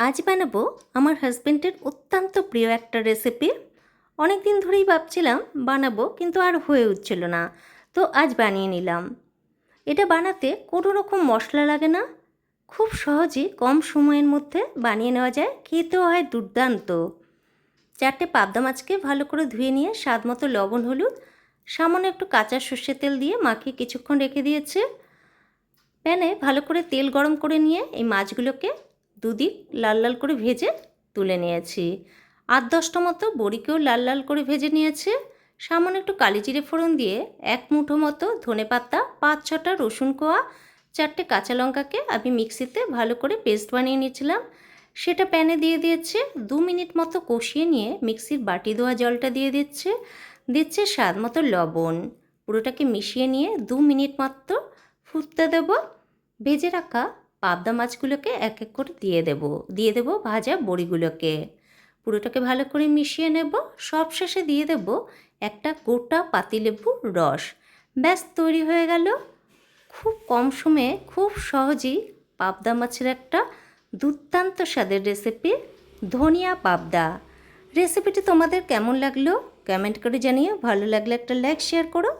আজ বানাবো আমার হাজবেন্ডের অত্যন্ত প্রিয় একটা রেসিপি। অনেক দিন ধরেই ভাবছিলাম বানাবো, কিন্তু আর হয়ে উঠছিল না। তো আজ বানিয়ে নিলাম। এটা বানাতে কোনো রকম মশলা লাগে না, খুব সহজেই কম সময়ের মধ্যে বানিয়ে নেওয়া যায়, খেতেও হয় দুর্দান্ত। 4টে পাবদা মাছকে ভালো করে ধুয়ে নিয়ে স্বাদ মতো লবণ, হলুদ, সামান্য একটু কাঁচা সর্ষের তেল দিয়ে মাখিয়ে কিছুক্ষণ রেখে দিয়েছে। প্যানে ভালো করে তেল গরম করে নিয়ে এই মাছগুলোকে দুদিক লাল লাল করে ভেজে তুলে নিয়েছি। 8-10টা মতো বড়িকেও লাল লাল করে ভেজে নিয়েছে। সামান্য একটু কালি জিরে ফোড়ন দিয়ে 1 মুঠো মতো ধনেপাতা, 5-6টা রসুন কোয়া, 4টে কাঁচা লঙ্কাকে আমি মিক্সিতে ভালো করে পেস্ট বানিয়ে নিয়েছিলাম, সেটা প্যানে দিয়ে দিয়েছে। 2 মিনিট মতো কষিয়ে নিয়ে মিক্সির বাটি ধোয়া জলটা দিয়ে দিচ্ছে স্বাদ মতো লবণ। পুরোটাকে মিশিয়ে নিয়ে 2 মিনিট মতো ফুটতে দেবো। ভেজে রাখা পাবদা মাছগুলোকে এক এক করে দিয়ে দেবো ভাজা বড়িগুলোকে। পুরোটাকে ভালো করে মিশিয়ে নেব। সবশেষে দিয়ে দেব একটা গোটা পাতিলেবুর রস। ব্যাস তৈরি হয়ে গেল খুব কম সময়ে খুব সহজেই পাবদা মাছের একটা দুর্দান্ত স্বাদের রেসিপি, ধনিয়া পাবদা। রেসিপিটি তোমাদের কেমন লাগলো কমেন্ট করে জানিও। ভালো লাগলে একটা লাইক শেয়ার করো।